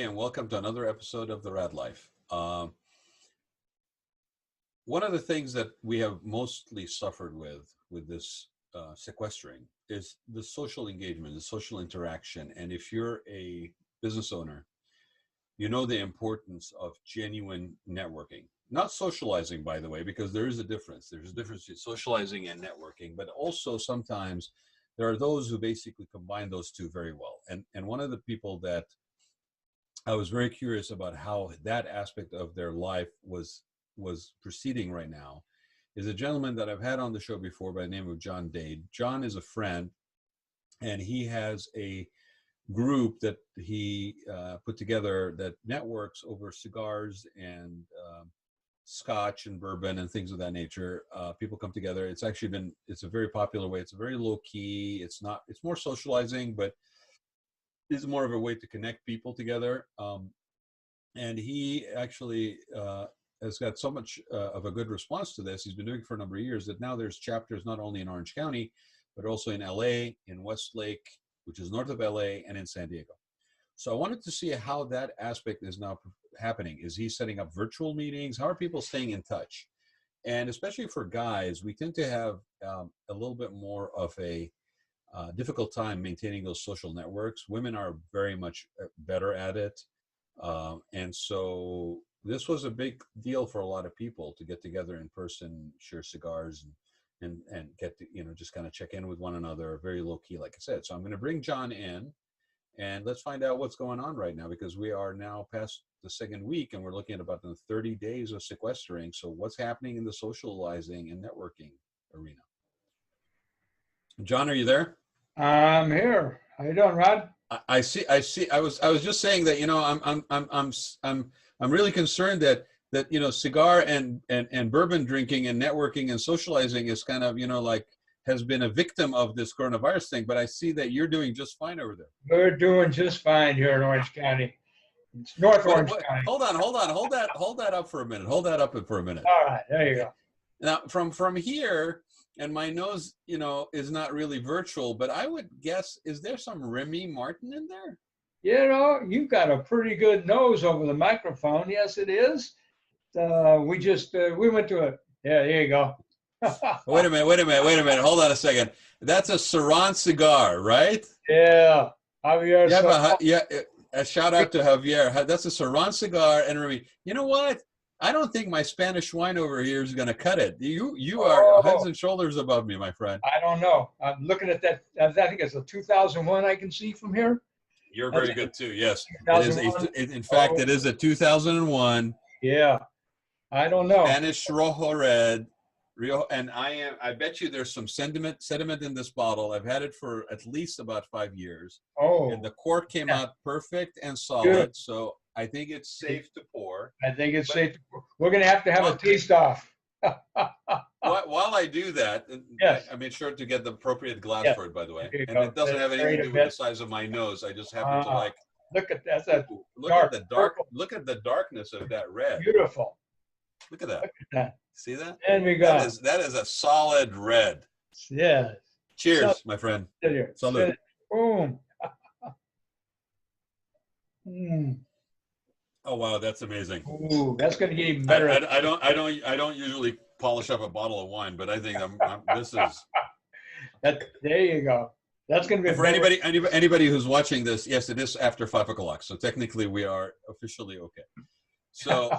and welcome to another episode of the Raad Life. One of the things that we have mostly suffered with this sequestering is the social engagement, the social interaction. And if you're a business owner, you know the importance of genuine networking. Not socializing, by the way, because there is a difference. There's a difference between socializing and networking, but also sometimes there are those who basically combine those two very well. And one of the people that I was very curious about how that aspect of their life was proceeding right now is a gentleman that I've had on the show before by the name of John Dade. John is a friend, and he has a group that he put together that networks over cigars and scotch and bourbon and things of that nature. People come together. It's a very popular way. It's a very low key. It's more socializing, but is more of a way to connect people together. And he actually has got so much of a good response to this. He's been doing it for a number of years that now there's chapters not only in Orange County, but also in LA, in Westlake, which is north of LA, and in San Diego. So I wanted to see how that aspect is now happening. Is he setting up virtual meetings? How are people staying in touch? And especially for guys, we tend to have a little bit more of a difficult time maintaining those social networks. Women are very much better at it. And so this was a big deal for a lot of people to get together in person, share cigars, and get to, just kind of check in with one another, very low key, like I said. So I'm going to bring John in and let's find out what's going on right now, because we are now past the second week and we're looking at about the 30 days of sequestering. So what's happening in the socializing and networking arena? John, are you there? I'm here. How you doing, Rod? I see. I was just saying that I'm really concerned that cigar and bourbon drinking and networking and socializing is kind of has been a victim of this coronavirus thing. But I see that you're doing just fine over there. We're doing just fine here in Orange County. It's North Orange County. Hold on. Hold that up for a minute. Hold that up for a minute. All right, there you go. Now from here. And my nose, is not really virtual, but I would guess, is there some Remy Martin in there? You've got a pretty good nose over the microphone. Yes, it is. We went to it. Yeah, there you go. Wait a minute. Hold on a second. That's a Saran cigar, right? Yeah. Javier. A shout out to Javier. That's a Saran cigar. And Remy, you know what? I don't think my Spanish wine over here is going to cut it. You are heads and shoulders above me, my friend. I don't know. I'm looking at that. I think it's a 2001 I can see from here. You're very good too. Yes. In fact, it is a 2001. Yeah. I don't know. Spanish Rojo Red. And I bet you there's some sediment in this bottle. I've had it for at least about 5 years. Oh. And the cork came out perfect and solid. Good. So I think it's safe to pour. I think it's safe to pour. We're going to have a taste off. While I do that, yes. I made sure to get the appropriate glass for it, by the way. And it doesn't have anything to do with the size of my nose. I just happen to look at that. Look at the darkness of that red. Beautiful. Look at that. Look at that. See that? And we got that is a solid red. Yes. Cheers, my friend. Salud. Boom. Mm. Oh wow, that's amazing. Ooh, that's going to get even better. I don't usually polish up a bottle of wine, but I think this is. There you go. That's going to be for anybody who's watching this. Yes, it is after 5 o'clock, so technically we are officially okay. So,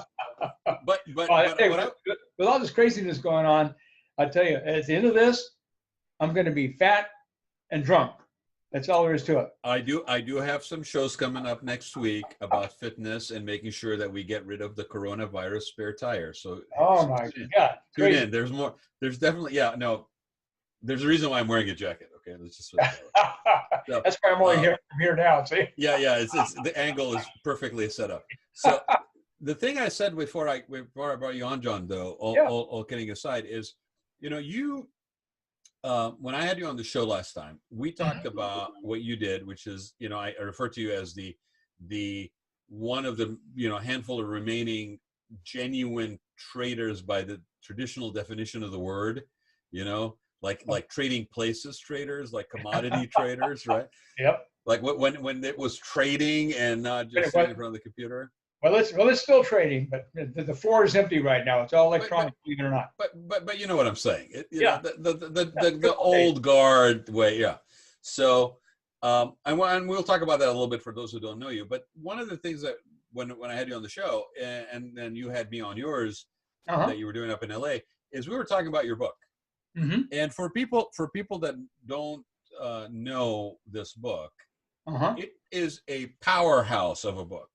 but with all this craziness going on, I tell you, at the end of this, I'm going to be fat and drunk. That's all there is to it. I do have some shows coming up next week about fitness and making sure that we get rid of the coronavirus spare tire. So my God. Tune in. There's more. There's definitely, there's a reason why I'm wearing a jacket. Okay. Let's just so, that's why I'm only here from here now. See? Yeah. It's the angle is perfectly set up. So the thing I said before I brought you on, John, though, all kidding aside, is, when I had you on the show last time, we talked about what you did, which is, I refer to you as the one of the, handful of remaining genuine traders by the traditional definition of the word, like trading places traders, like commodity traders, right? Yep. Like when it was trading and not just sitting in front of the computer? Well, it's still trading, but the floor is empty right now. It's all electronic, believe it or not. But you know what I'm saying? You Yeah. know, the old guard way. Yeah. So, and we'll talk about that a little bit for those who don't know you. But one of the things that when I had you on the show, and then you had me on yours, that you were doing up in LA, is we were talking about your book. Mm-hmm. And for people that don't know this book, it is a powerhouse of a book.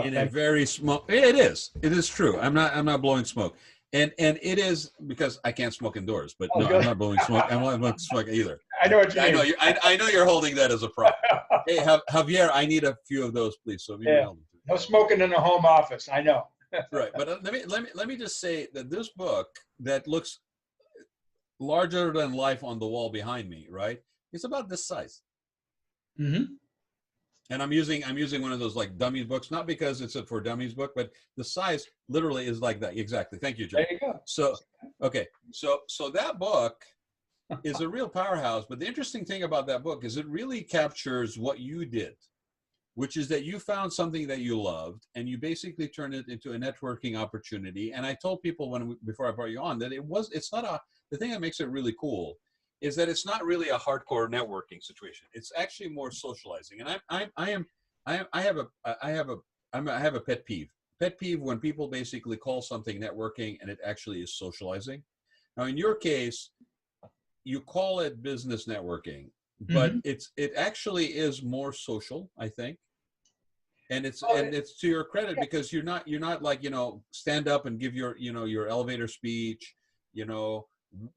In a very small, it is true. I'm not blowing smoke, and it is because I can't smoke indoors. But no, I'm not blowing smoke. I'm not blowing smoke either. I know what you mean. I know you're holding that as a prop. Hey, Javier, I need a few of those, please. So no smoking in the home office. I know. Right, but let me just say that this book that looks larger than life on the wall behind me, right? It's about this size. Mm-hmm. And I'm using one of those like dummies books, not because it's a for dummies book, but the size literally is like that. Exactly. Thank you, John. There you go. So, okay. So that book is a real powerhouse. But the interesting thing about that book is it really captures what you did, which is that you found something that you loved and you basically turned it into a networking opportunity. And I told people before I brought you on that it's not the thing that makes it really cool is that it's not really a hardcore networking situation. It's actually more socializing. And I have a pet peeve. Pet peeve when people basically call something networking and it actually is socializing. Now, in your case, you call it business networking, but it actually is more social, I think. And it's to your credit because you're not like, stand up and give your elevator speech,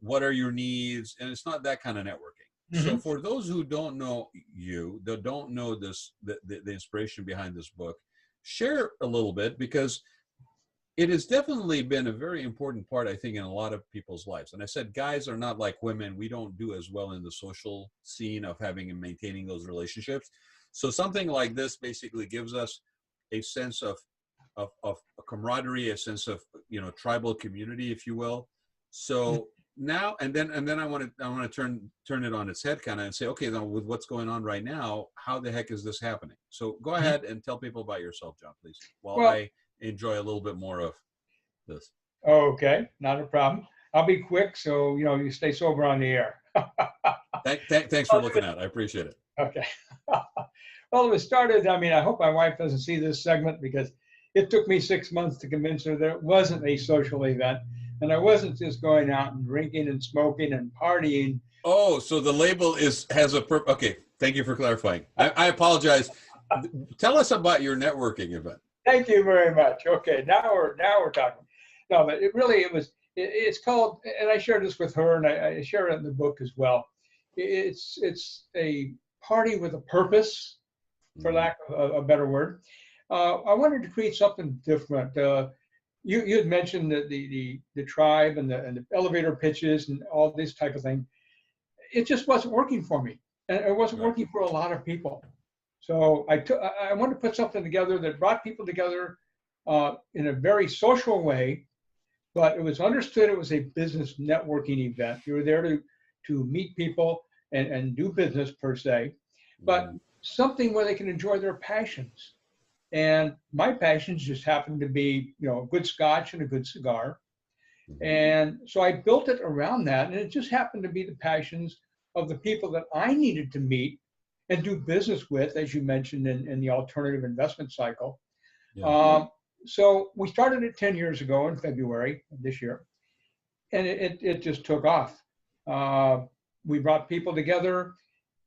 what are your needs, and it's not that kind of networking. So for those who don't know you, that don't know the inspiration behind this book, share a little bit, because it has definitely been a very important part, I think, in a lot of people's lives. And I said, guys are not like women. We don't do as well in the social scene of having and maintaining those relationships. So something like this basically gives us a sense of a camaraderie, a sense of, tribal community, if you will. So now, and then I want to turn it on its head kind of and say, okay, then with what's going on right now, how the heck is this happening? So go ahead and tell people about yourself, John, please, while I enjoy a little bit more of this. Okay, not a problem. I'll be quick, so you stay sober on the air. Thanks for looking out. I appreciate it. Okay. Well, it was started. I hope my wife doesn't see this segment because it took me 6 months to convince her that it wasn't a social event. And I wasn't just going out and drinking and smoking and partying. Oh, so the label has a purpose. Okay, thank you for clarifying. I apologize. Tell us about your networking event. Thank you very much. Okay, now we're talking. No, but it's called, and I shared this with her, and I share it in the book as well. It's a party with a purpose, for lack of a better word. I wanted to create something different. You had mentioned the tribe and the elevator pitches and all this type of thing. It just wasn't working for me, and it wasn't working for a lot of people. So I wanted to put something together that brought people together in a very social way, but it was understood it was a business networking event. You were there to meet people and do business per se, but something where they can enjoy their passions. And my passions just happened to be, a good scotch and a good cigar. And so I built it around that. And it just happened to be the passions of the people that I needed to meet and do business with, as you mentioned in the alternative investment cycle. Yeah. So we started it 10 years ago in February of this year. And it just took off. We brought people together,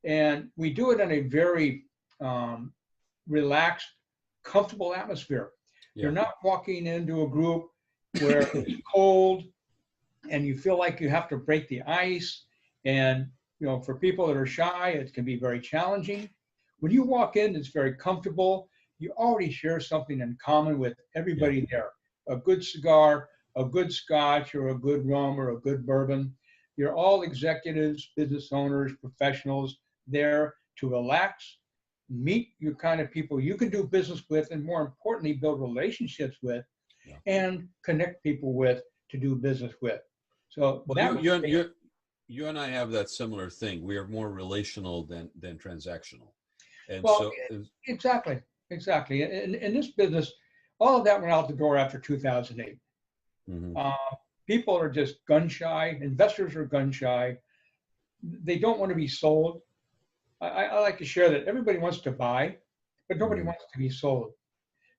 and we do it in a very relaxed, comfortable atmosphere. Yeah. You're not walking into a group where it's cold and you feel like you have to break the ice. And, for people that are shy, it can be very challenging. When you walk in, it's very comfortable. You already share something in common with everybody there. A good cigar, a good scotch, or a good rum, or a good bourbon. You're all executives, business owners, professionals there to relax, meet your kind of people you can do business with, and more importantly, build relationships with, and connect people with to do business with. So you and I have that similar thing. We are more relational than transactional. And Well, so, exactly, exactly. In this business, all of that went out the door after 2008. mhm. Uh, People are just gun shy. Investors are gun shy. They don't want to be sold. I like to share that everybody wants to buy, but nobody Mhm. wants to be sold.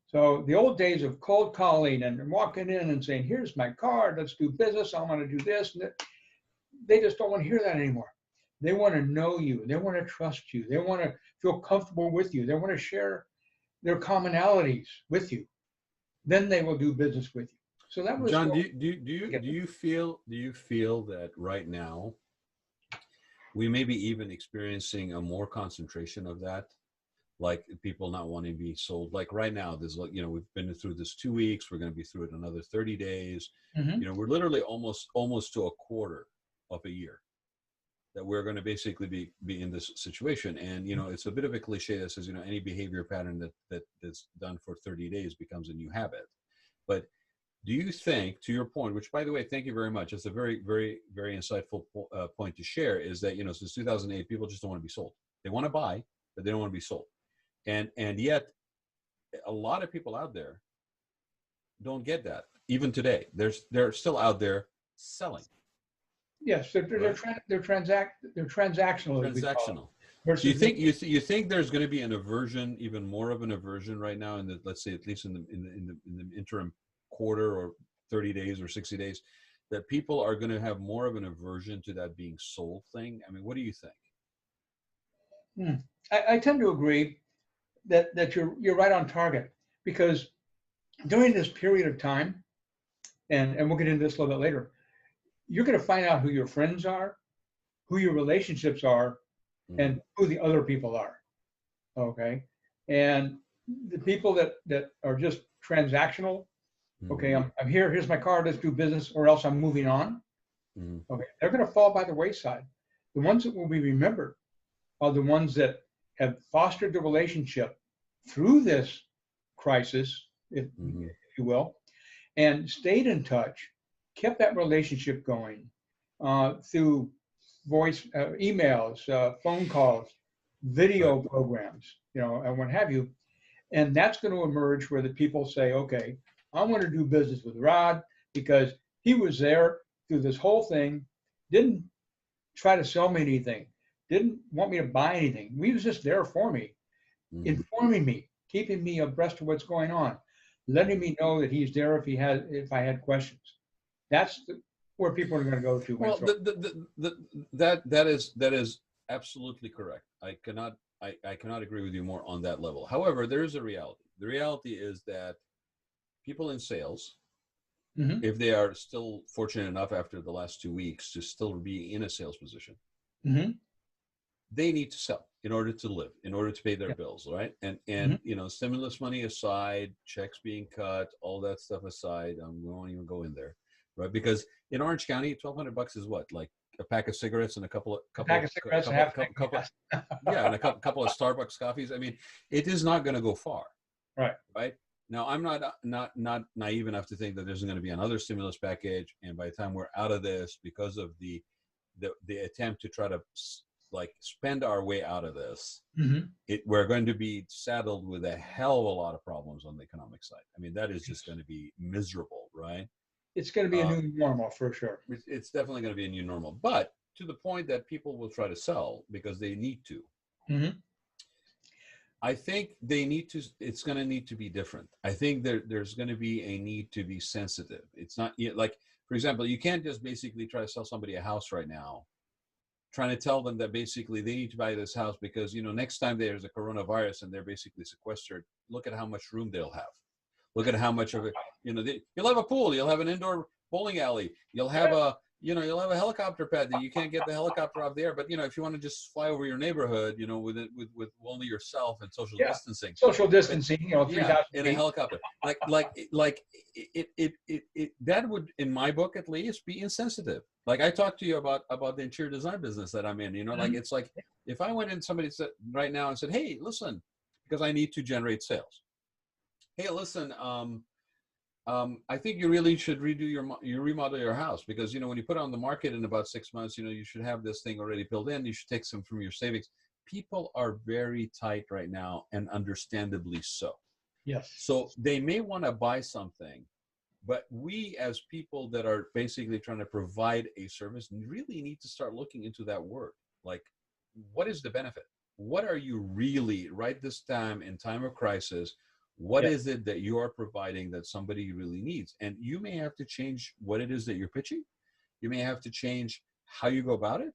So the old days of cold calling and walking in and saying, "Here's my card. Let's do business. I want to do this." And they just don't want to hear that anymore. They want to know you. They want to trust you. They want to feel comfortable with you. They want to share their commonalities with you. Then they will do business with you. So that was John, the do you feel that right now we may be even experiencing a more concentration of that, like people not wanting to be sold? Like right now, there's like, we've been through this 2 weeks. We're going to be through it another 30 days. Mhm. We're literally almost to a quarter of a year that we're going to basically be in this situation. And it's a bit of a cliche that says, any behavior pattern that's done for 30 days becomes a new habit. But do you think, to your point, which by the way, thank you very much, it's a very, very, very insightful point to share, is that since 2008, people just don't want to be sold. They want to buy, but they don't want to be sold. And yet a lot of people out there don't get that. Even today, they're still out there selling. Yes, Right. they're transactional, as we call it, Transactional. Do you versus think you think there's going to be an aversion, even more of an aversion right now, in the, let's say, at least in the interim quarter or 30 days or 60 days, that people are going to have more of an aversion to that being sold thing? I mean, what do you think? Hmm. I tend to agree that you're right on target because during this period of time, and we'll get into this a little bit later, you're going to find out who your friends are, who your relationships are, Mm-hmm. and who the other people are. Okay, and the people that are just transactional. Okay, Mm-hmm. I'm here. Here's my card. Let's do business, or else I'm moving on. Mm-hmm. Okay, they're going to fall by the wayside. The ones that will be remembered are the ones that have fostered the relationship through this crisis, if Mm-hmm. you will, and stayed in touch, kept that relationship going through voice, emails, phone calls, Right. video programs, and what have you. And that's going to emerge where the people say, okay, I want to do business with Raad because he was there through this whole thing, didn't try to sell me anything, didn't want me to buy anything. He was just there for me, Mm-hmm. informing me, keeping me abreast of what's going on, letting Mm-hmm. me know that he's there if I had questions. That's where people are going to go to when Well, it's over. that is absolutely correct. I cannot agree with you more on that level. However, there is a reality. The reality is that people in sales, Hmm. if they are still fortunate enough after the last 2 weeks to still be in a sales position, Hmm. they need to sell in order to live, in order to pay their Yeah. bills, right? And Hmm. and stimulus money aside, checks being cut, all that stuff aside, we won't even go in there, right? Because in Orange County, $1,200 is what, like a pack of cigarettes and a couple of A pack of cigarettes and half a tank of gas. yeah, and a couple of Starbucks coffees. I mean, it is not going to go far, Right. right? Now, I'm not naive enough to think that there's going to be another stimulus package, and by the time we're out of this, because of the attempt to try to like spend our way out of this, Hmm. we're going to be saddled with a hell of a lot of problems on the economic side. I mean, that is just It's, going to be miserable, right? it's going to be a Uh, new normal for sure. it's definitely going to be a new normal, but to the point that people will try to sell because they need to. Hmm. I think they need to. It's going to need to be different. I think there's going to be a need to be sensitive. It's not like, for example, you can't just basically try to sell somebody a house right now, trying to tell them that basically they need to buy this house because next time there's a coronavirus and they're basically sequestered, look at how much room they'll have. Look at how much of it, you'll have a pool, you'll have an indoor bowling alley, you'll have you'll have a helicopter pad that you can't get the helicopter off the air. But if you want to just fly over your neighborhood, with only yourself and social Yeah. distancing, Social but distancing, yeah, 3,000 in a feet. helicopter, like that would, in my book at least, be insensitive. Like I talked to you about the interior design business that I'm in. Like Mhm. it's like if I went in somebody said right now and said, "Hey, listen," because I need to generate sales. Hey, listen, I think you really should redo your remodel your house because when you put it on the market in about 6 months, you should have this thing already built in. You should take some from your savings. people are very tight right now, and understandably so. Yes. So they may want to buy something, but we as people that are basically trying to provide a service really need to start looking into that word. Like, what is the benefit? What are you really, right this time in time of crisis, what Yeah. is it that you are providing that somebody really needs? And you may have to change what it is that you're pitching. You may have to change how you go about it.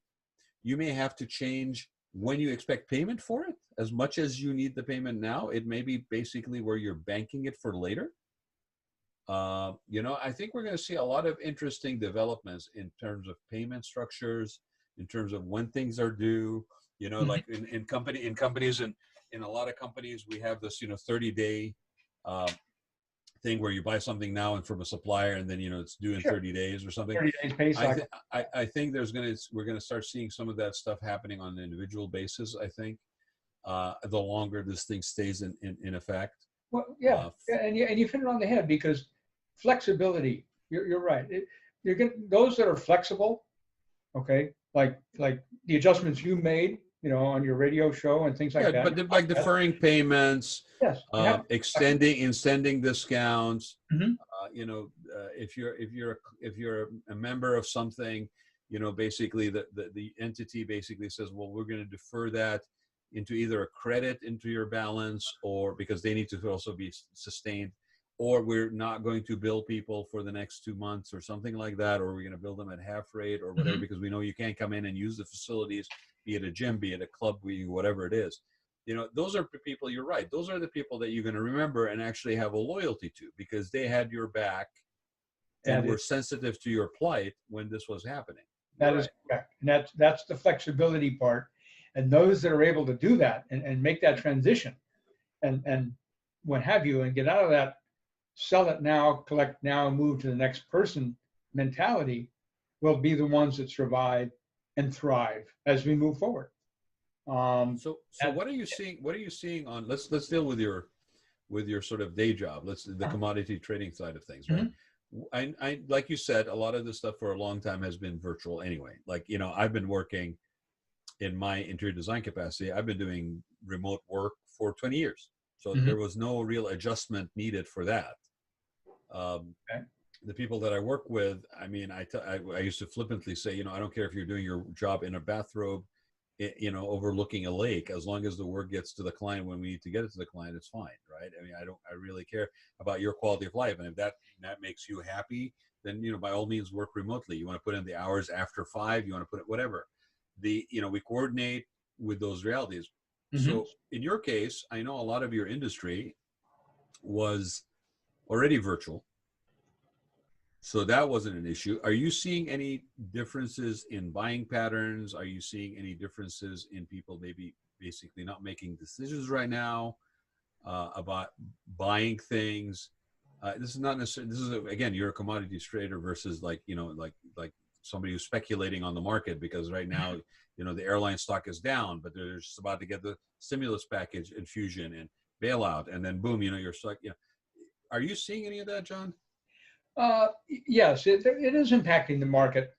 You may have to change when you expect payment for it. As much as you need the payment now, it may be basically where you're banking it for later. I think we're going to see a lot of interesting developments in terms of payment structures, in terms of when things are due. Like in companies, and in a lot of companies, we have this 30-day thing where you buy something now and from a supplier, and then it's due in Sure. 30 days or something. 30 days pay cycle. I think we're going to start seeing some of that stuff happening on an individual basis. I think the longer this thing stays in effect. Well, yeah, and you hit it on the head, because flexibility. You're right. You're getting those that are flexible. Okay, like the adjustments you made, on your radio show and things like that. But like deferring payments, yes, extending discounts. Mm-hmm. If you're a member of something, basically the entity basically says, well, we're going to defer that into either a credit into your balance, or because they need to also be sustained, or we're not going to bill people for the next 2 months or something like that, or we're going to bill them at half rate or whatever, because we know you can't come in and use the facilities, be it a gym, be it a club, whatever it is. Those are the people, you're right, those are the people that you're going to remember and actually have a loyalty to, because they had your back and were sensitive to your plight when this was happening. That is correct. And that's the flexibility part. And those that are able to do that and make that transition and what have you, and get out of that sell it now, collect now, move to the next person mentality, will be the ones that survive and thrive as we move forward. So what are you seeing? What are you seeing on? Let's deal with your sort of day job. The commodity trading side of things, right? I like you said, a lot of this stuff for a long time has been virtual anyway. Like I've been working in my interior design capacity. I've been doing remote work for 20 years, so there was no real adjustment needed for that. The people that I work with, I mean, I used to flippantly say, I don't care if you're doing your job in a bathrobe, overlooking a lake, as long as the work gets to the client when we need to get it to the client, it's fine, right? I mean, I really care about your quality of life, and if that makes you happy, then by all means work remotely. You want to put in the hours after 5, you want to put it whatever. We coordinate with those realities. So in your case, I know a lot of your industry was already virtual, so that wasn't an issue. Are you seeing any differences in buying patterns? Are you seeing any differences in people maybe basically not making decisions right now about buying things? This is not necessarily, again, you're a commodities trader versus like somebody who's speculating on the market, because right now, the airline stock is down, but they're just about to get the stimulus package infusion and bailout, and then boom, you're stuck. Are you seeing any of that, John? Yes, it is impacting the market.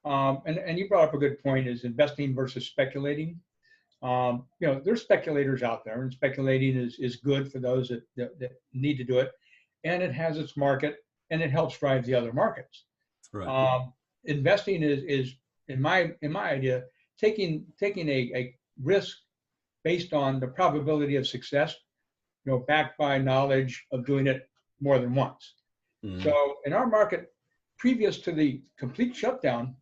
And you brought up a good point, is investing versus speculating. There's speculators out there, and speculating is good for those that need to do it. And it has its market, and it helps drive the other markets. Right. Investing is in my idea, taking a risk based on the probability of success, backed by knowledge of doing it more than once. So in our market, previous to the complete shutdown,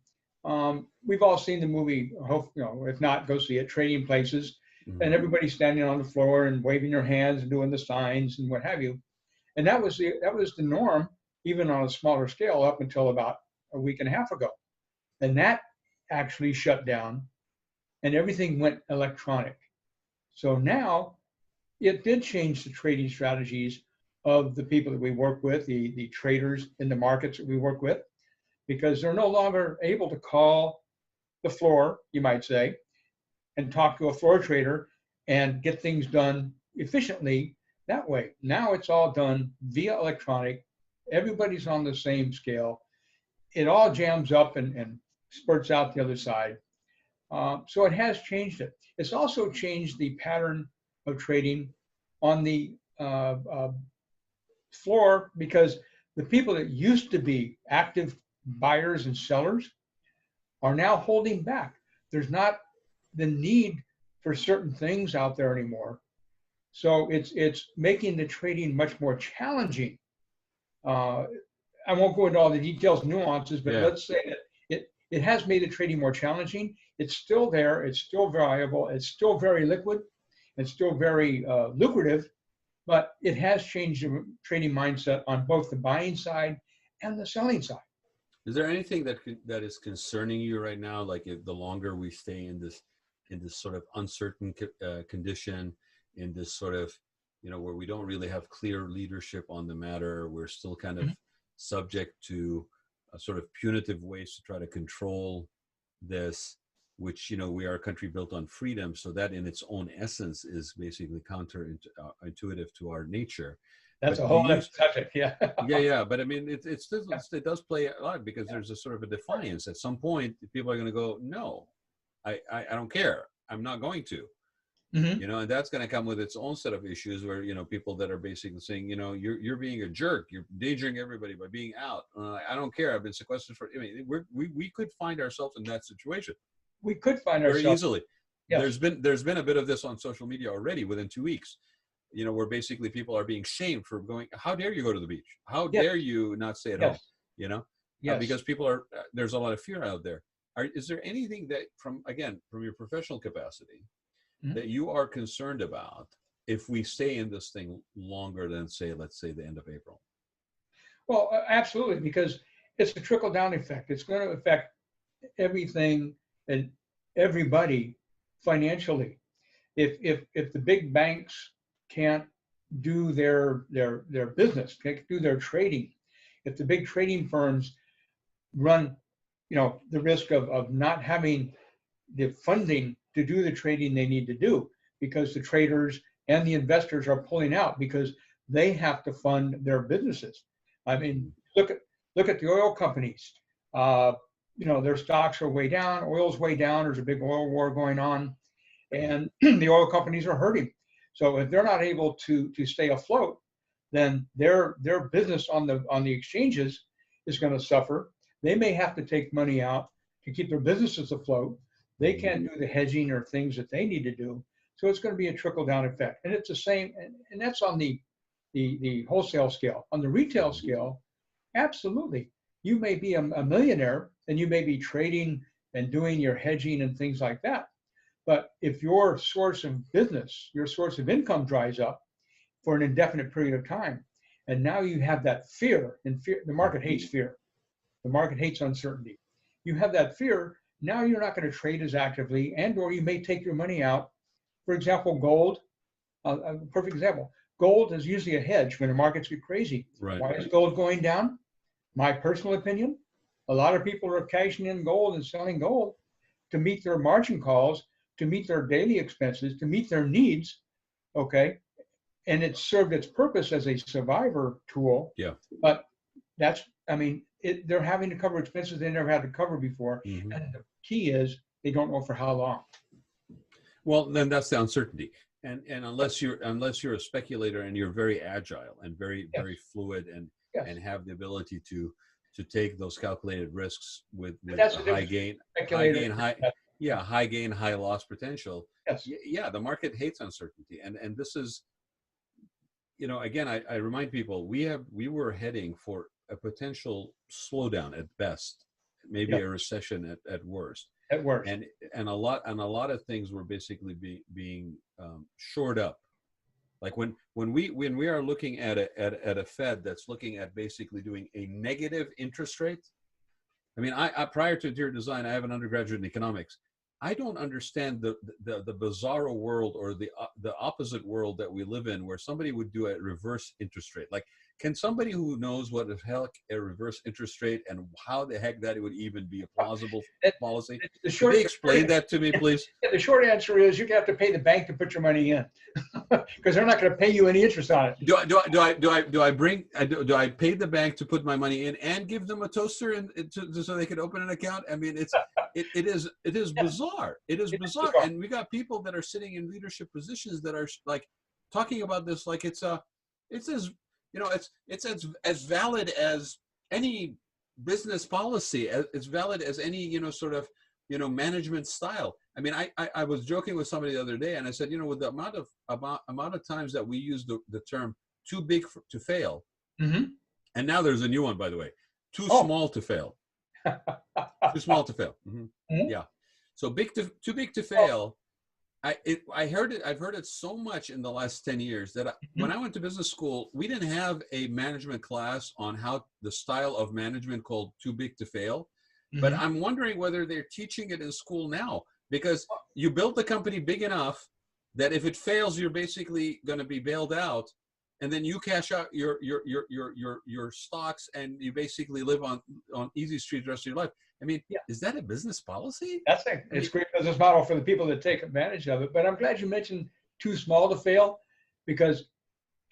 we've all seen the movie, if not, go see it, Trading Places, and everybody's standing on the floor and waving their hands and doing the signs and what have you. And that was the norm, even on a smaller scale, up until about a week and a half ago. And that actually shut down, and everything went electronic. So now it did change the trading strategies of the people that we work with, the traders in the markets that we work with, because they're no longer able to call the floor, you might say, and talk to a floor trader and get things done efficiently that way. Now it's all done via electronic. Everybody's on the same scale. It all jams up and spurts out the other side. So it has changed it. It's also changed the pattern of trading on the floor, because the people that used to be active buyers and sellers are now holding back. There's not the need for certain things out there anymore. So it's making the trading much more challenging. I won't go into all the details, nuances, but let's say that it has made the trading more challenging. It's still there. It's still valuable. It's still very liquid. It's still very lucrative, but it has changed the trading mindset on both the buying side and the selling side. Is there anything that is concerning you right now? Like, if the longer we stay in this sort of uncertain condition, in this sort of, where we don't really have clear leadership on the matter, we're still kind of subject to sort of punitive ways to try to control this, which, we are a country built on freedom. So that in its own essence is basically counterintuitive to our nature. That's a whole other subject, yeah. Yeah. But I mean, it does play a lot, because there's a sort of a defiance. At some point, people are going to go, no, I don't care. I'm not going to. And that's going to come with its own set of issues where, people that are basically saying, you're being a jerk. You're endangering everybody by being out. I don't care. I've been sequestered for, we could find ourselves in that situation. We could find ourselves very easily. Yes. There's been a bit of this on social media already within 2 weeks. Where basically people are being shamed for going, how dare you go to the beach? How dare you not stay at home? Because people are, there's a lot of fear out there. Is there anything that from your professional capacity that you are concerned about if we stay in this thing longer than, let's say the end of April? Well, absolutely, because it's a trickle down effect. It's going to affect everything and everybody financially. If the big banks can't do their business, can't do their trading, if the big trading firms run, the risk of not having the funding to do the trading they need to do, because the traders and the investors are pulling out because they have to fund their businesses. I mean, look at the oil companies. Their stocks are way down. Oil's way down. There's a big oil war going on, and the oil companies are hurting. So if they're not able to stay afloat, then their business on the exchanges is going to suffer. They may have to take money out to keep their businesses afloat. They can't do the hedging or things that they need to do. So it's going to be a trickle down effect. And it's the same, and that's on the wholesale scale. On the retail scale, absolutely. You may be a millionaire and you may be trading and doing your hedging and things like that. But if your source of business, your source of income dries up for an indefinite period of time, and now you have that fear, and the market hates fear. The market hates uncertainty. You have that fear, now you're not going to trade as actively, or you may take your money out. For example, gold, a perfect example. Gold is usually a hedge when the markets get crazy. Right. Why is gold going down? My personal opinion, a lot of people are cashing in gold and selling gold to meet their margin calls, to meet their daily expenses, to meet their needs, okay? And it served its purpose as a survivor tool. Yeah. But they're having to cover expenses they never had to cover before. And the key is they don't know for how long. Well, then that's the uncertainty. And unless you're a speculator and you're very agile and very fluid and have the ability to take those calculated risks with high gain, high loss potential. Yes. Yeah, the market hates uncertainty, and this is, again, I remind people we were heading for a potential slowdown at best, maybe a recession at worst. At worst. And a lot of things were basically being shored up. Like when we are looking at a Fed that's looking at basically doing a negative interest rate. I mean, I prior to interior design, I have an undergraduate in economics. I don't understand the bizarro world or the opposite world that we live in, where somebody would do a reverse interest rate. Like, can somebody who knows what the heck a reverse interest rate and how the heck that it would even be a plausible policy? Can they explain that to me, please? The short answer is you have to pay the bank to put your money in, because they're not going to pay you any interest on it. Do I pay the bank to put my money in and give them a toaster so they can open an account? I mean, it is bizarre. bizarre. It is bizarre. And we got people that are sitting in leadership positions that are like talking about this like it's as, you know, it's as valid as any business policy, as valid as any, you know, sort of, you know, management style. I mean, I was joking with somebody the other day, and I said, you know, with the amount of times that we use the term too big to fail, and now there's a new one, by the way, too small to fail. Too small to fail. Yeah. So too big to fail. I've heard it so much in the last 10 years that when I went to business school, we didn't have a management class on how the style of management called too big to fail. But I'm wondering whether they're teaching it in school now, because you build the company big enough that if it fails, you're basically going to be bailed out, and then you cash out your stocks, and you basically live on easy street the rest of your life. I mean, is that a business policy? It's a great business model for the people that take advantage of it. But I'm glad you mentioned too small to fail, because,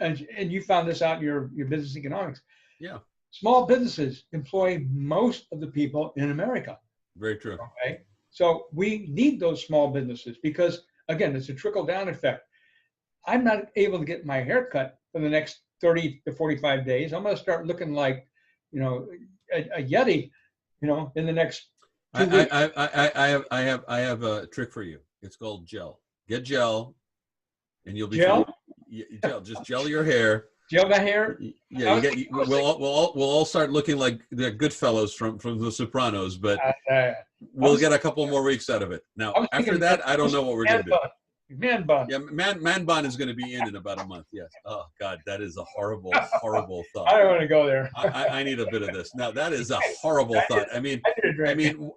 and you found this out in your business economics. Yeah. Small businesses employ most of the people in America. Very true. Okay. So we need those small businesses because, again, it's a trickle-down effect. I'm not able to get my hair cut for the next 30 to 45 days. I'm going to start looking like, you know, a Yeti, you know, in the next 2 weeks. I have a trick for you. It's called gel. Get gel, and you'll be gel. Gel. Just gel your hair. Gel my hair. Yeah, we'll all start looking like the Goodfellas from The Sopranos, but we'll get a couple more weeks out of it. Now, after that, I don't know what we're going to do. Man bun. Yeah, man bun is going to be in about a month. Yes. Oh God, that is a horrible, horrible thought. I don't want to go there. I need a bit of this. Now that is a horrible thought. I mean,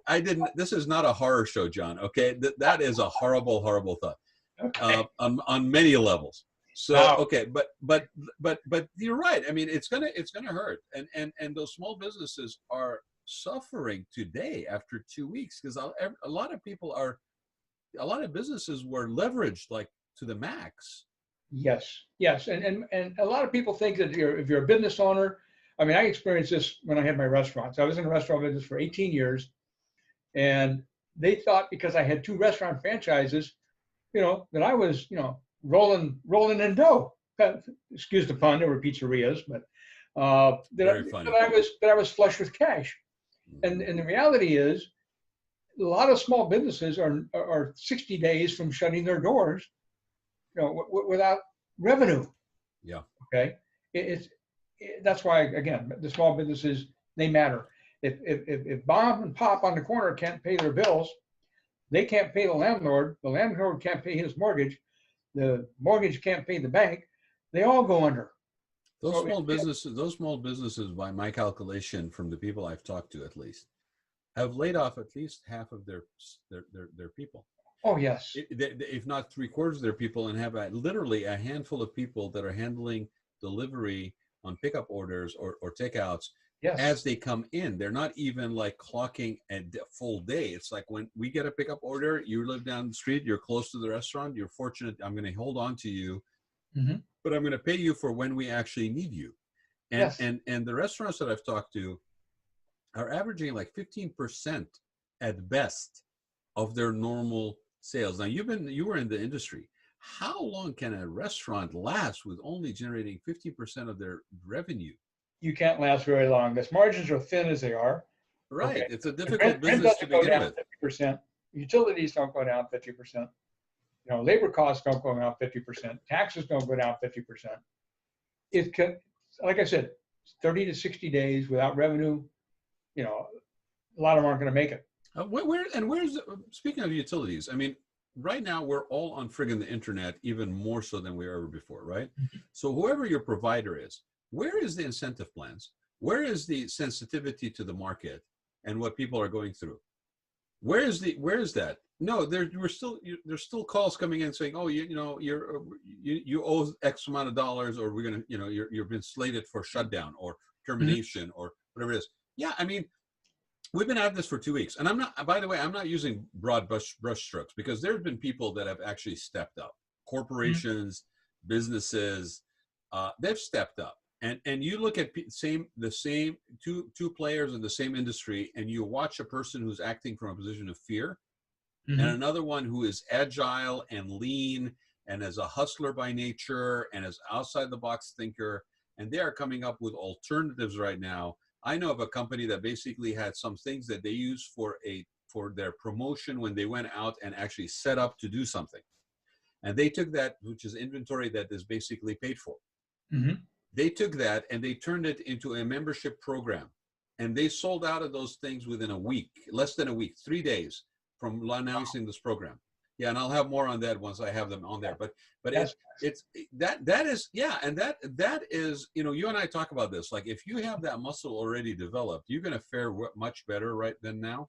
I didn't. This is not a horror show, John. Okay, that is a horrible, horrible thought. Okay. On many levels. So okay, but you're right. I mean, it's gonna hurt, and those small businesses are suffering today after 2 weeks because a lot of businesses were leveraged like to the max. Yes, and a lot of people think that if you're a business owner, I mean, I experienced this when I had my restaurants. I was in the restaurant business for 18 years, and they thought because I had 2 restaurant franchises, you know, that I was, you know, rolling in dough. Excuse the pun, there were pizzerias, but that I was flush with cash. And the reality is, a lot of small businesses are 60 days from shutting their doors, you know, without revenue. Yeah. Okay. That's why, again, the small businesses, they matter. If Bob and Pop on the corner can't pay their bills, they can't pay the landlord can't pay his mortgage, the mortgage can't pay the bank, they all go under. Those small businesses, by my calculation, from the people I've talked to at least, have laid off at least half of their people. Oh, yes. If not 3/4 of their people, and have literally a handful of people that are handling delivery on pickup orders or takeouts as they come in. They're not even like clocking a full day. It's like when we get a pickup order, you live down the street, you're close to the restaurant, you're fortunate, I'm going to hold on to you, but I'm going to pay you for when we actually need you. And the restaurants that I've talked to are averaging like 15% at best of their normal sales. Now you were in the industry. How long can a restaurant last with only generating 50% of their revenue? You can't last very long. The margins are thin as they are. Right. Okay. It's a difficult business to begin with. 50%. Utilities don't go down 50%. You know, labor costs don't go down 50%. Taxes don't go down 50%. It can, like I said, 30 to 60 days without revenue. You know, a lot of them aren't going to make it. Where's speaking of utilities? I mean, right now we're all on friggin' the internet, even more so than we were ever before, right? So whoever your provider is, where is the incentive plans? Where is the sensitivity to the market and what people are going through? Where is that? No, there's still calls coming in saying, oh, you owe X amount of dollars, or we're gonna, you've been slated for shutdown or termination or whatever it is. Yeah, I mean, we've been at this for 2 weeks, and by the way, I'm not using broad brush strokes, because there's been people that have actually stepped up. Corporations, businesses, they've stepped up. And you look at the same two players in the same industry, and you watch a person who's acting from a position of fear, and another one who is agile and lean and is a hustler by nature and is outside the box thinker. And they are coming up with alternatives right now. I know of a company that basically had some things that they use for their promotion when they went out and actually set up to do something. And they took that, which is inventory that is basically paid for. They took that and they turned it into a membership program. And they sold out of those things within a week, less than a week, 3 days from announcing this program. Yeah, and I'll have more on that once I have them on there. But it's that is, yeah, and that is, you know, you and I talk about this. Like, if you have that muscle already developed, you're going to fare much better right now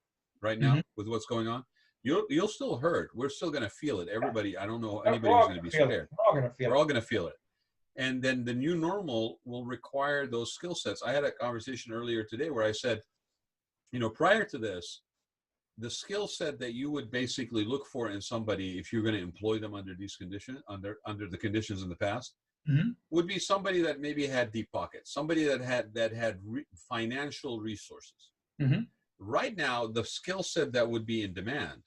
with what's going on. You'll still hurt. We're still going to feel it. Everybody, I don't know anybody who's going to be spared. We're all going to feel it. And then the new normal will require those skill sets. I had a conversation earlier today where I said, you know, prior to this, the skill set that you would basically look for in somebody, if you're going to employ them under these conditions, under the conditions in the past, would be somebody that maybe had deep pockets, somebody that had financial resources. Right now, the skill set that would be in demand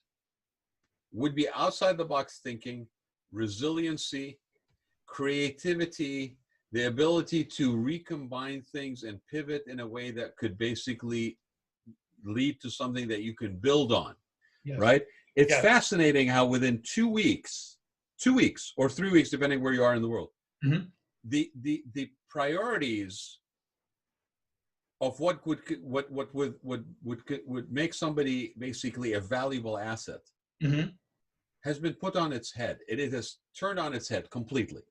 would be outside the box thinking, resiliency, creativity, the ability to recombine things and pivot in a way that could basically lead to something that you can build on. Right? It's fascinating how within 2 weeks or 3 weeks, depending where you are in the world, the priorities of what would make somebody basically a valuable asset has been put on its head. It has turned on its head completely.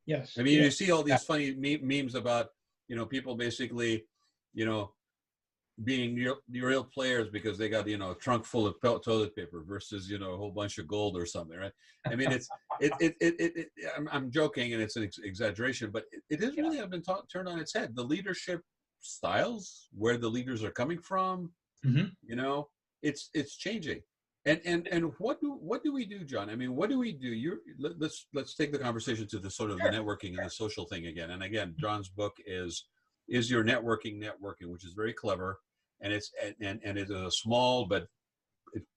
Yes. I mean, you see all these funny memes about, you know, people basically, you know, being real players because they got, you know, a trunk full of toilet paper versus, you know, a whole bunch of gold or something, right? I mean, I'm joking and it's an exaggeration, but it has really been turned on its head. The leadership styles, where the leaders are coming from, you know, it's changing. And what do we do, John? I mean, what do we do? Let's take the conversation to the sort of the networking and the social thing again. And again, John's book is Your Networking, which is very clever, and it is a small, but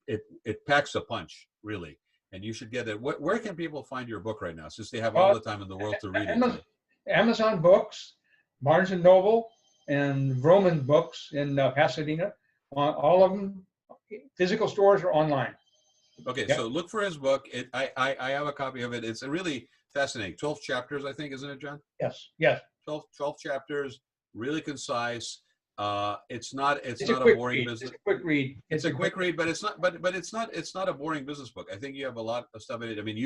it packs a punch, really. And you should get it. Where can people find your book right now, since they have all the time in the world to read it? Amazon Books, Barnes and Noble, and Roman Books in Pasadena. All of them, physical stores or online. Okay, so look for his book. I have a copy of it. It's a really fascinating. 12 chapters, I think, isn't it, John? Yes. 12 chapters, really concise. It's not a boring business. It's a quick read. It's a quick read, but it's not a boring business book. I think you have a lot of stuff in it. I mean,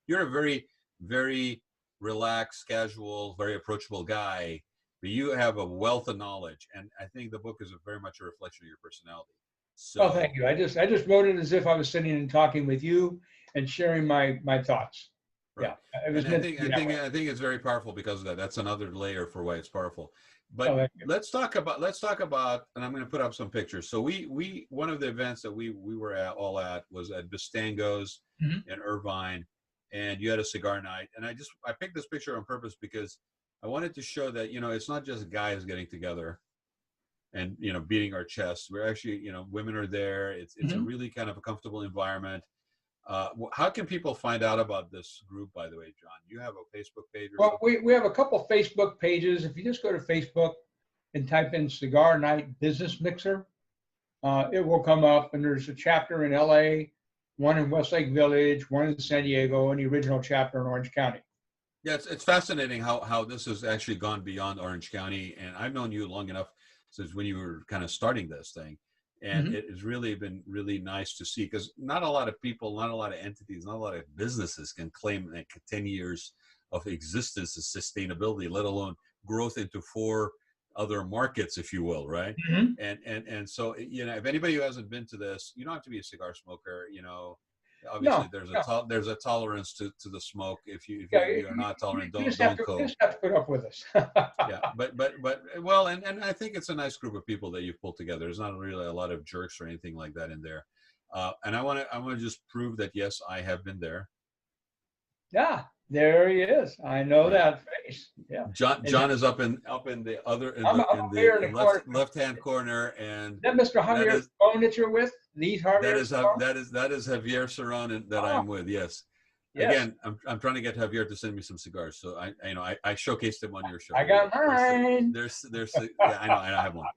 you're a very, very relaxed, casual, very approachable guy, but you have a wealth of knowledge, and I think the book is very much a reflection of your personality. So, well, thank you. I just wrote it as if I was sitting and talking with you and sharing my thoughts. Right. Yeah, it was I think it's very powerful because of that. That's another layer for why it's powerful. But let's talk about, and I'm going to put up some pictures. So we one of the events that we were all at was at Bistango's in Irvine, and you had a cigar night. And I picked this picture on purpose because I wanted to show that, you know, it's not just guys getting together and, you know, beating our chests. We're actually, you know, women are there. It's a really kind of a comfortable environment. How can people find out about this group, by the way, John? You have a Facebook page? Well, we have a couple Facebook pages. If you just go to Facebook and type in Cigar Night Business Mixer, it will come up. And there's a chapter in LA, one in Westlake Village, one in San Diego, and the original chapter in Orange County. Yeah, it's fascinating how this has actually gone beyond Orange County. And I've known you long enough since when you were kind of starting this thing. And it has really been really nice to see, because not a lot of people, not a lot of entities, not a lot of businesses can claim like 10 years of existence as sustainability, let alone growth into 4 other markets, if you will, right? And so, you know, if anybody who hasn't been to this, you don't have to be a cigar smoker, you know. Obviously, there's a tolerance to the smoke. If you're not tolerant, don't go. You just have to put up with us. Yeah, but well, and I think it's a nice group of people that you've pulled together. There's not really a lot of jerks or anything like that in there. And I want to just prove that yes, I have been there. Yeah. There he is. I know Right. that face. Yeah. Is John is up in the other I'm in up here in the the corner. left hand corner, and Is that Mr. that Javier is Stone that you're with? These Javier Stone? that is Javier Serran that I Oh, am with. Yes. yes. Again, I'm trying to get Javier to send me some cigars, so I showcased him on your show. I got mine. Yeah, I have one.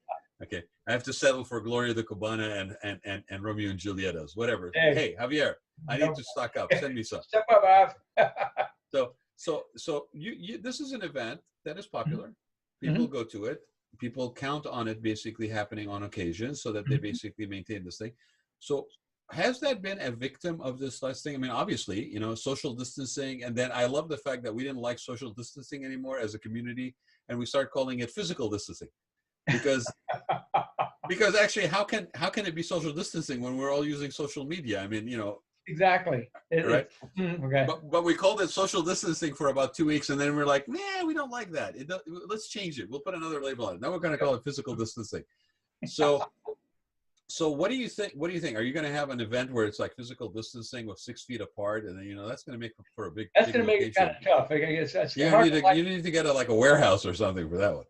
Okay, I have to settle for Gloria de Cubana and Romeo and Julietas, whatever. Hey, Hey, Javier, I need no. to stock up. Send me some. Step up, Av. So you this is an event that is popular. People go to it. People count on it basically happening on occasion so that they basically maintain this thing. So has that been a victim of this last thing? I mean, obviously, social distancing, and then I love the fact that we didn't like social distancing anymore as a community, and we start calling it physical distancing, because actually, how can it be social distancing when we're all using social media? I mean, Exactly. right? Okay. But we called it social distancing for about 2 weeks, and then we're like, nah, we don't like that. Let's change it. We'll put another label on it. Now we're going to call it physical distancing. So what do you think? What do you think? Are you going to have an event where it's like physical distancing with 6 feet apart, and then that's going to make for a big That's big going to make it kind location? of tough. I guess that's You hard. need to get a warehouse or something for that one.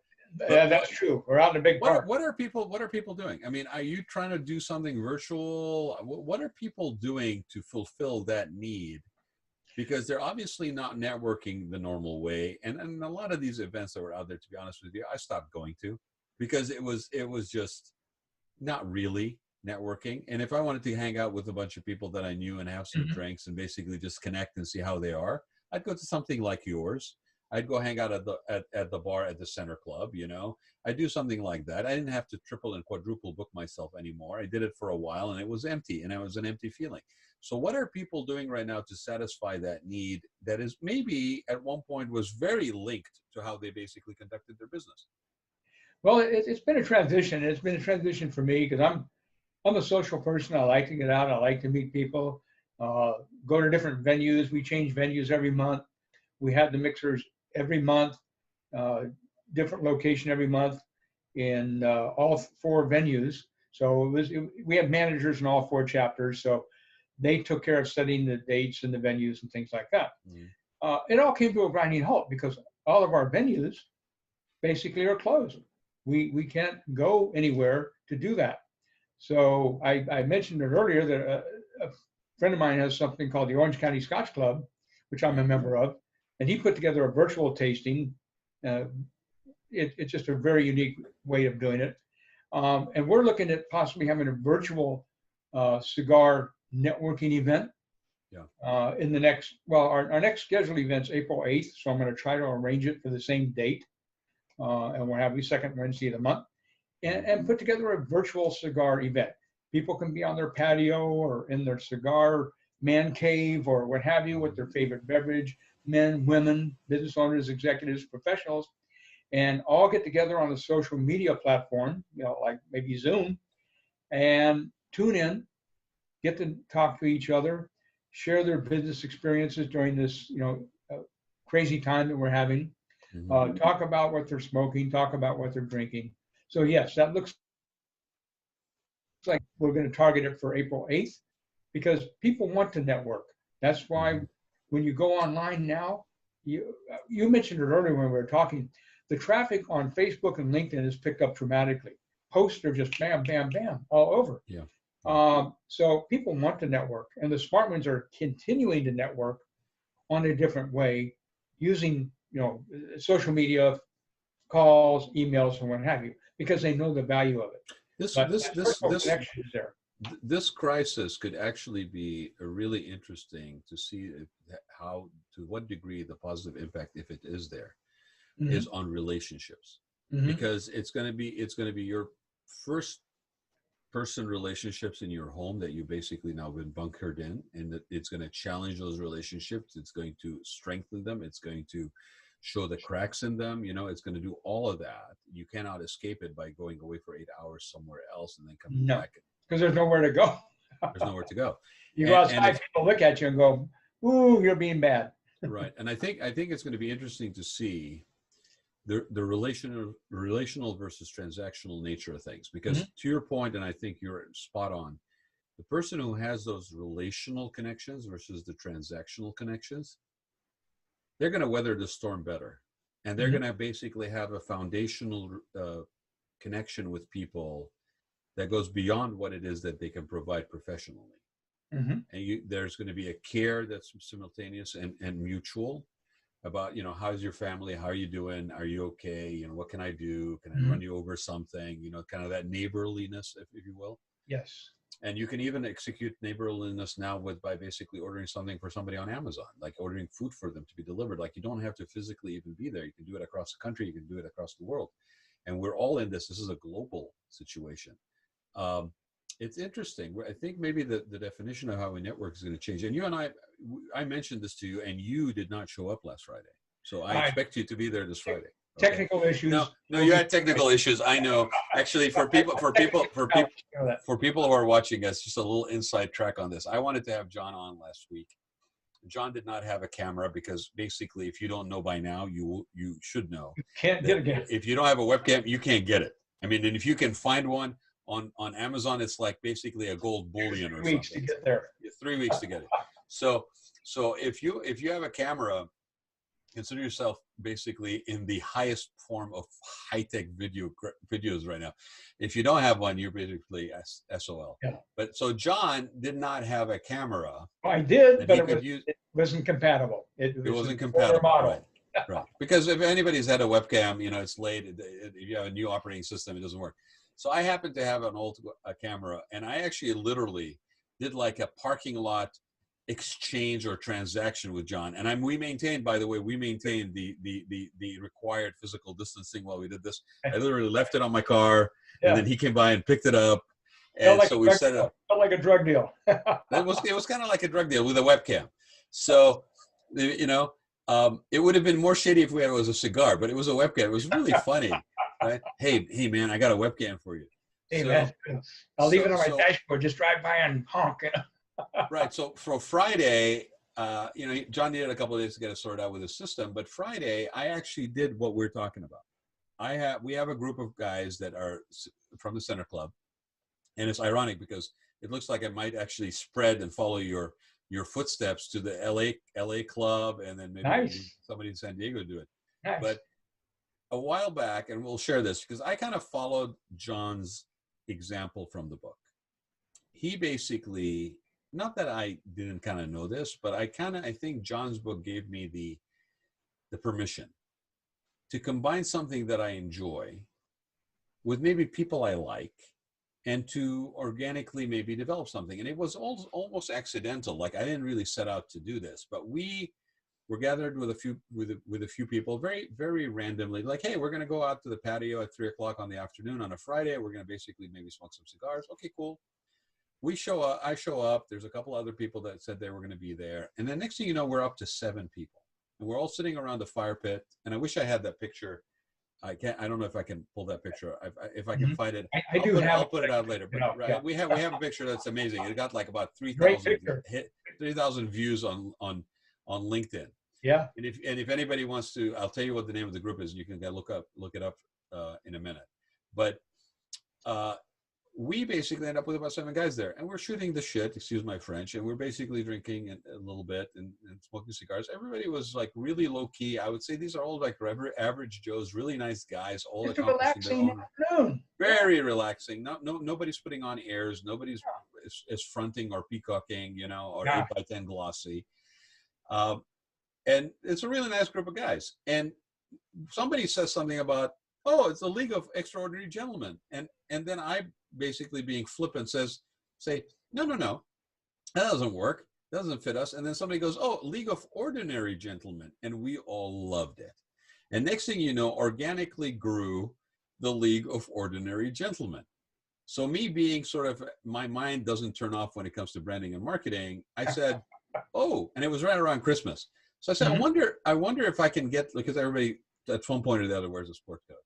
Yeah, that's true. We're out in a big park. What are people doing? I mean, are you trying to do something virtual? What are people doing to fulfill that need? Because they're obviously not networking the normal way, and a lot of these events that were out there, to be honest with you, I stopped going to, because it was just not really networking. And if I wanted to hang out with a bunch of people that I knew and have some drinks and basically just connect and see how they are, I'd go to something like yours. I'd go hang out at the bar at the Center Club. I'd do something like that. I didn't have to triple and quadruple book myself anymore. I did it for a while, and it was empty, and it was an empty feeling. So what are people doing right now to satisfy that need that is maybe at one point was very linked to how they basically conducted their business? Well, it's been a transition. It's been a transition for me because I'm a social person. I like to get out. I like to meet people, go to different venues. We change venues every month. We have the mixers every month, different location every month in all 4 venues. So we have managers in all 4 chapters. So they took care of setting the dates and the venues and things like that. It all came to a grinding halt because all of our venues basically are closed. We can't go anywhere to do that. So I mentioned it earlier that a friend of mine has something called the Orange County Scotch Club, which I'm a member of, and he put together a virtual tasting. It's just a very unique way of doing it. And we're looking at possibly having a virtual cigar networking event in the next, our next scheduled event's April 8th. So I'm going to try to arrange it for the same date. And we'll have the second Wednesday of the month, and put together a virtual cigar event. People can be on their patio or in their cigar man cave or what have you with their favorite beverage, men, women, business owners, executives, professionals, and all get together on a social media platform, like maybe Zoom, and tune in, get to talk to each other, share their business experiences during this, crazy time that we're having. Talk about what they're smoking, talk about what they're drinking. So yes, that looks like we're going to target it for April 8th because people want to network. That's why when you go online now, you mentioned it earlier when we were talking, the traffic on Facebook and LinkedIn has picked up dramatically. Posts are just bam, bam, bam all over. So people want to network, and the smart ones are continuing to network on a different way using social media, calls, emails, and what have you, because they know the value of it. Connection is there. This crisis could actually be a really interesting to see to what degree the positive impact, if it is there, is on relationships, because it's going to be your first person relationships in your home that you basically now been bunkered in, and that it's going to challenge those relationships. It's going to strengthen them. It's going to show the cracks in them. It's going to do all of that. You cannot escape it by going away for 8 hours somewhere else and then coming back. Because there's nowhere to go. There's nowhere to go. You go outside, people look at you and go, "Ooh, you're being bad." Right. And I think it's going to be interesting to see the relational versus transactional nature of things, because to your point, and I think you're spot on, the person who has those relational connections versus the transactional connections, they're going to weather the storm better. And they're Mhm. going to basically have a foundational connection with people that goes beyond what it is that they can provide professionally. Mhm. And there's going to be a care that's simultaneous and mutual about, you know, how's your family? How are you doing? Are you okay? You know, what can I do? Can I run Mhm. you over something? You know, kind of that neighborliness, if you will. Yes. And you can even execute neighborliness now by basically ordering something for somebody on Amazon, like ordering food for them to be delivered. Like, you don't have to physically even be there. You can do it across the country. You can do it across the world. And we're all in this. This is a global situation. Um, it's interesting. I think maybe the definition of how we network is going to change. And you and I mentioned this to you, and you did not show up last Friday. So I I expect you to be there this Friday. Okay. technical No, issues. no, you had technical issues. I know. Actually, for people for people who are watching us, just a little inside track on this. I wanted to have John on last week. John did not have a camera because basically, if you don't know by now, you should know Can't get that again. if you don't have a webcam, you can't get it. I mean, and if you can find one on Amazon, it's like basically a gold bullion or 3 weeks to something. get there. 3 weeks to get it. So if you have a camera, consider yourself basically in the highest form of high-tech videos right now. If you don't have one, you're basically SOL. Yeah. But so John did not have a camera. I did, that but he it wasn't compatible. It wasn't an compatible, older model. right? Right. Because if anybody's had a webcam, you know, it's late. If you have a new operating system, it doesn't work. So I happen to have an old camera, and I actually literally did like a parking lot exchange or transaction with John. And we maintained, by the way, the required physical distancing while we did this. I literally left it on my car, and then he came by and picked it up, and so we set it up. Felt like a drug deal. It was kind of like a drug deal with a webcam. So, you know, it would have been more shady if it was a cigar, but it was a webcam. It was really funny, right? Hey, man, I got a webcam for you. Hey, man, I'll leave it on my so, dashboard. Just drive by and honk. You know? Right. So for Friday, you know, John needed a couple of days to get it sorted out with his system, but Friday, I actually did what we're talking about. We have a group of guys that are from the Center Club, and it's ironic because it looks like it might actually spread and follow your footsteps to the LA club, and then maybe somebody in San Diego do it. Nice. But a while back, and we'll share this because I kind of followed John's example from the book. He basically, not that I didn't kind of know this, but I think John's book gave me the permission to combine something that I enjoy with maybe people I like, and to organically maybe develop something. And it was almost accidental. Like, I didn't really set out to do this, but we were gathered with a few people very, very randomly, like, hey, we're going to go out to the patio at 3:00 on the afternoon on a Friday. We're going to basically maybe smoke some cigars. Okay, cool. We show up. I show up. There's a couple other people that said they were going to be there. And then next thing you know, we're up to 7 people. And we're all sitting around the fire pit. And I wish I had that picture. I don't know if I can pull that picture. If I can find it, I'll put it out later. But right, we have a picture that's amazing. It got like about 3,000 views on LinkedIn. Yeah. And if anybody wants to, I'll tell you what the name of the group is. You can look it up in a minute. But we basically end up with about 7 guys there, and we're shooting the shit, excuse my French, and we're basically drinking a little bit and smoking cigars. Everybody was like really low key. I would say these are all like average Joes, really nice guys, all accomplishing their own. Very relaxing. Nobody's putting on airs. Nobody's is fronting or peacocking, you know, or 8x10 glossy. And it's a really nice group of guys. And somebody says something about, oh, it's a league of extraordinary gentlemen, and then I basically, being flippant, say no, that doesn't work, that doesn't fit us. And then somebody goes, oh, league of ordinary gentlemen, and we all loved it. And next thing you know, organically grew the league of ordinary gentlemen. So me being sort of, my mind doesn't turn off when it comes to branding and marketing, I said, oh, and it was right around Christmas. So I said, I wonder if I can get, because everybody at one point or the other wears a sport coat.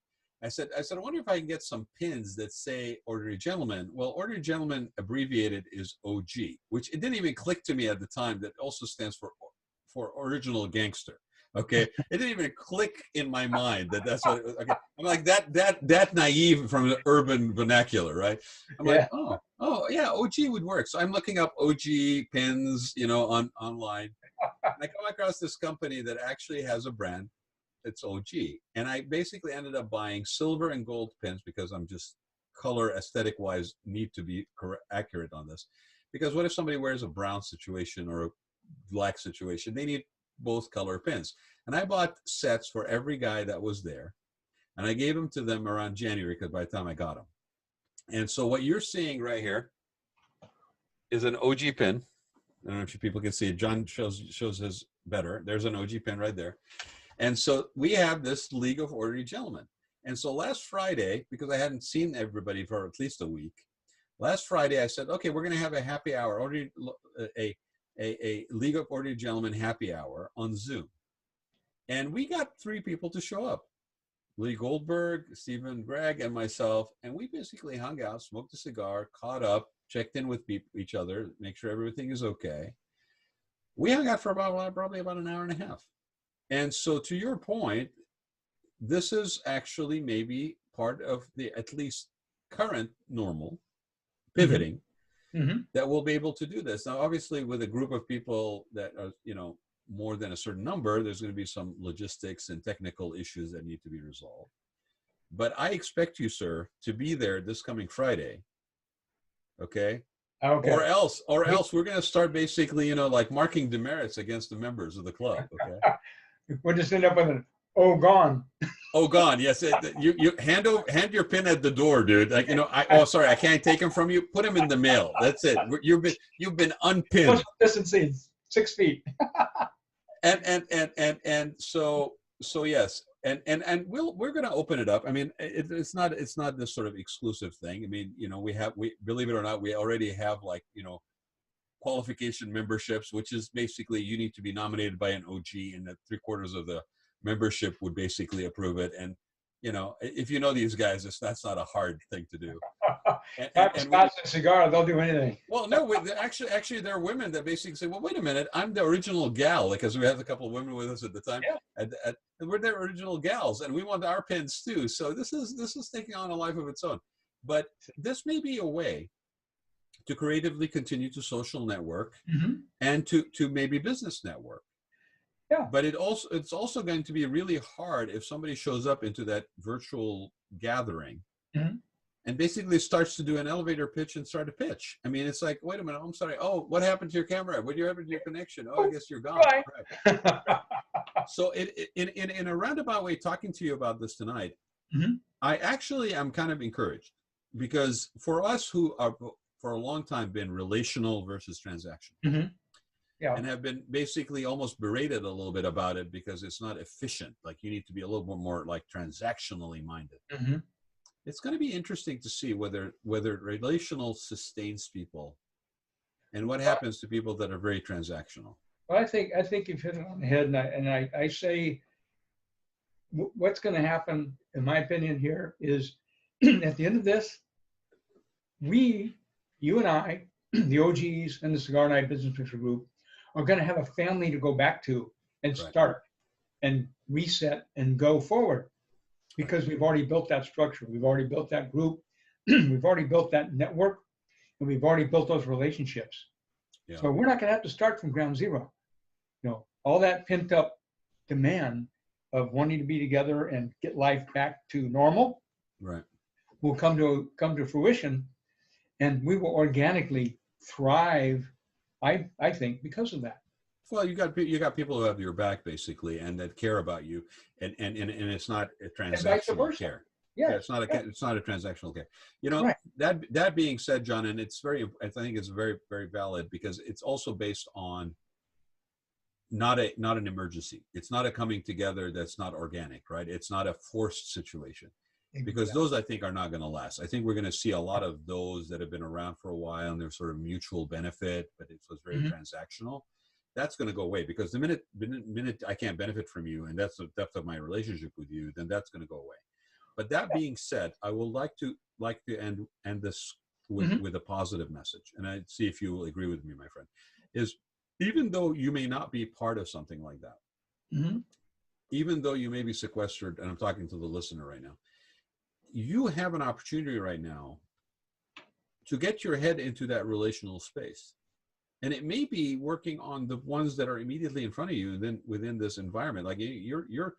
I said, I wonder if I can get some pins that say Ordinary Gentleman. Well, Ordinary Gentleman abbreviated is OG, which it didn't even click to me at the time. That also stands for Original Gangster. Okay, it didn't even click in my mind that's what. Okay, I'm like that naive from the urban vernacular, right? I'm like, oh yeah, OG would work. So I'm looking up OG pins, you know, online. I come across this company that actually has a brand. It's OG. And I basically ended up buying silver and gold pins because I'm just color aesthetic wise need to be accurate on this. Because what if somebody wears a brown situation or a black situation? They need both color pins. And I bought sets for every guy that was there. And I gave them to them around January because by the time I got them. And so what you're seeing right here is an OG pin. I don't know if people can see it. John shows his better. There's an OG pin right there. And so we have this League of Orderly Gentlemen. And so last Friday, because I hadn't seen everybody for at least a week, last Friday I said, okay, we're going to have a happy hour, a League of Orderly Gentlemen happy hour on Zoom. And we got 3 people to show up. Lee Goldberg, Stephen Gregg, and myself. And we basically hung out, smoked a cigar, caught up, checked in with each other, make sure everything is okay. We hung out for probably about an hour and a half. And so to your point, this is actually maybe part of the at least current normal pivoting that we'll be able to do this. Now, obviously, with a group of people that are, more than a certain number, there's going to be some logistics and technical issues that need to be resolved. But I expect you, sir, to be there this coming Friday. Okay? Okay. Or else we're going to start basically, like marking demerits against the members of the club. Okay? We'll just end up with an gone. Oh, gone. Yes. You hand your pin at the door, dude. Like, sorry, I can't take him from you. Put him in the mail. That's it. You've been unpinned. Social distancing, 6 feet. and so yes. And we're going to open it up. I mean, it's not this sort of exclusive thing. I mean, we believe it or not, we already have qualification memberships, which is basically you need to be nominated by an OG, and that 3/4 of the membership would basically approve it. And if you know these guys, that's not a hard thing to do. And Scotch and cigar, they'll do anything. Well, no, actually, there are women that basically say, "Well, wait a minute, I'm the original gal," because we had a couple of women with us at the time, and we're the original gals, and we want our pins too. So this is taking on a life of its own. But this may be a way to creatively continue to social network and to maybe business network. Yeah. But it's also going to be really hard if somebody shows up into that virtual gathering and basically starts to do an elevator pitch and start a pitch. I mean, it's like, wait a minute, I'm sorry. Oh, what happened to your camera? What happened to your connection? Oh, I guess you're gone. Right. So in a roundabout way, talking to you about this tonight, I actually am kind of encouraged, because for us who are for a long time been relational versus transactional, and have been basically almost berated a little bit about it because it's not efficient. Like, you need to be a little bit more like transactionally minded. It's going to be interesting to see whether relational sustains people and what happens to people that are very transactional. Well, I think you've hit it on the head, and I say what's going to happen, in my opinion, here is at the end of this, you and I, the OGs and the Cigar Night Business Mixer group, are going to have a family to go back to and start and reset and go forward, because we've already built that structure. We've already built that group. We've already built that network, and we've already built those relationships. Yeah. So we're not going to have to start from ground zero. All that pent up demand of wanting to be together and get life back to normal will come to fruition, and we will organically thrive, I think, because of that. Well, you got people who have your back basically, and that care about you, and it's not a transactional care. Yeah, it's not a transactional care. That being said, John, and I think it's very, very valid, because it's also based on not an emergency. It's not a coming together that's not organic, right? It's not a forced situation. Because those, I think, are not going to last. I think we're going to see a lot of those that have been around for a while, and they're sort of mutual benefit, but it was very transactional. That's going to go away, because the minute I can't benefit from you, and that's the depth of my relationship with you, then that's going to go away. But that being said, I would like to end this with a positive message, and I see if you will agree with me, my friend. Is even though you may not be part of something like that, even though you may be sequestered, and I'm talking to the listener right now, you have an opportunity right now to get your head into that relational space And it may be working on the ones that are immediately in front of you, and then within this environment, like your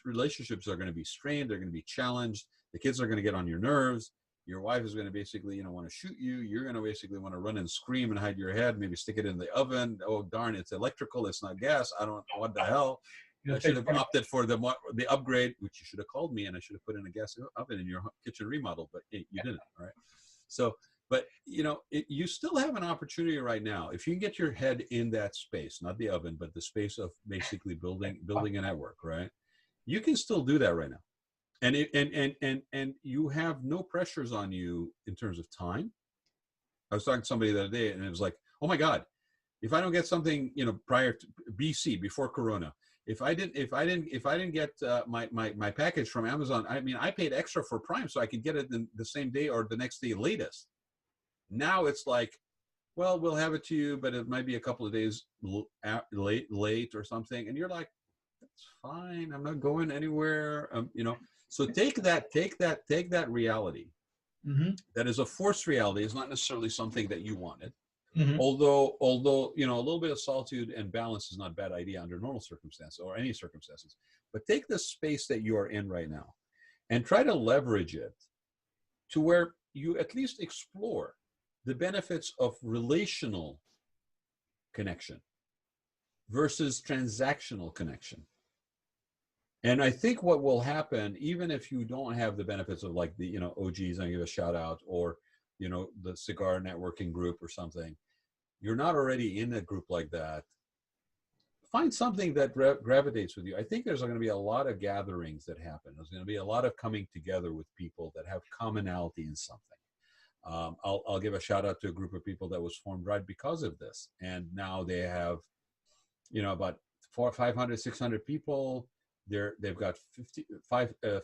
relationships are going to be strained, they're going to be challenged, the kids are going to get on your nerves, your wife is going to basically, want to shoot you, you're going to basically want to run and scream and hide your head, maybe stick it in the oven. Oh darn, it's electrical, it's not gas, I don't, what the hell. I should have opted for the upgrade, which you should have called me, and I should have put in a gas oven in your kitchen remodel, but hey, you didn't. All right. So, but you still have an opportunity right now. If you can get your head in that space, not the oven, but the space of basically building a network, right? You can still do that right now. And you have no pressures on you in terms of time. I was talking to somebody the other day, and it was like, oh my God, if I don't get something, prior to BC, before Corona, if I didn't get my package from Amazon, I mean, I paid extra for Prime so I could get it the same day or the next day latest. Now it's like, well, we'll have it to you, but it might be a couple of days late or something, and you're like, that's fine, I'm not going anywhere. So take that reality. Mm-hmm. That is a forced reality. It's not necessarily something that you wanted. Mm-hmm. Although a little bit of solitude and balance is not a bad idea under normal circumstances or any circumstances. But take the space that you are in right now and try to leverage it to where you at least explore the benefits of relational connection versus transactional connection. And I think what will happen, even if you don't have the benefits of like the, OGs, I give a shout out, or, the cigar networking group or something, you're not already in a group like that, find something that gravitates with you. I think there's going to be a lot of gatherings that happen. There's going to be a lot of coming together with people that have commonality in something. I'll give a shout out to a group of people that was formed right because of this. And now they have, about 500, 600 people. They've got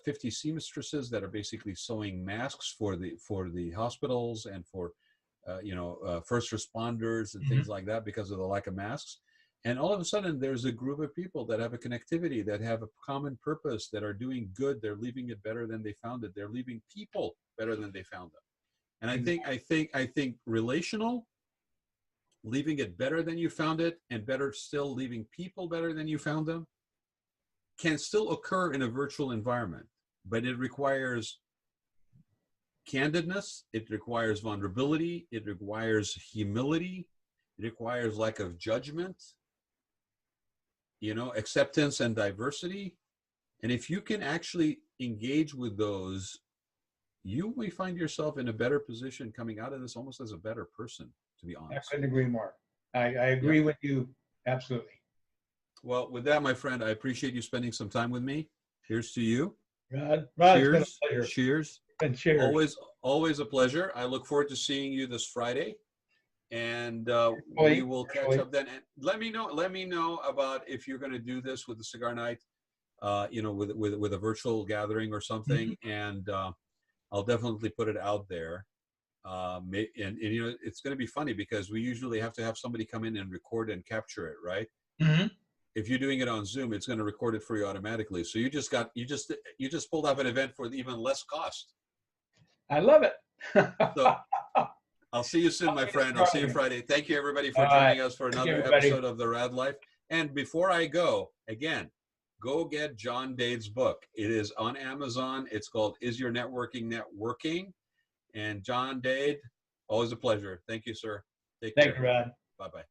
50 seamstresses that are basically sewing masks for the hospitals and for first responders and things like that because of the lack of masks. And all of a sudden, there's a group of people that have a connectivity, that have a common purpose, that are doing good. They're leaving it better than they found it. They're leaving people better than they found them. And I think relational, leaving it better than you found it, and better still, leaving people better than you found them, can still occur in a virtual environment, but it requires candidness, it requires vulnerability, it requires humility, it requires lack of judgment, acceptance and diversity. And if you can actually engage with those, you may find yourself in a better position coming out of this almost as a better person, to be honest. I couldn't agree more. I agree with you, absolutely. Well, with that, my friend, I appreciate you spending some time with me. Here's to you. Rod, Cheers. Cheers. And cheers. Always a pleasure. I look forward to seeing you this Friday, and we will catch up then. And let me know about if you're going to do this with the Cigar Night, with a virtual gathering or something, and I'll definitely put it out there. And it's going to be funny because we usually have to have somebody come in and record and capture it, right? Mm-hmm. If you're doing it on Zoom, it's going to record it for you automatically. So you just pulled off an event for even less cost. I love it. So I'll see you soon, my friend. I'll see you Friday. Thank you, everybody, for joining us for another episode of the Raad Life. And before I go, again, go get John Dade's book. It is on Amazon. It's called Is Your Networking Networking? And John Dade, always a pleasure. Thank you, sir. Take care. Thank you, Rod. Bye-bye.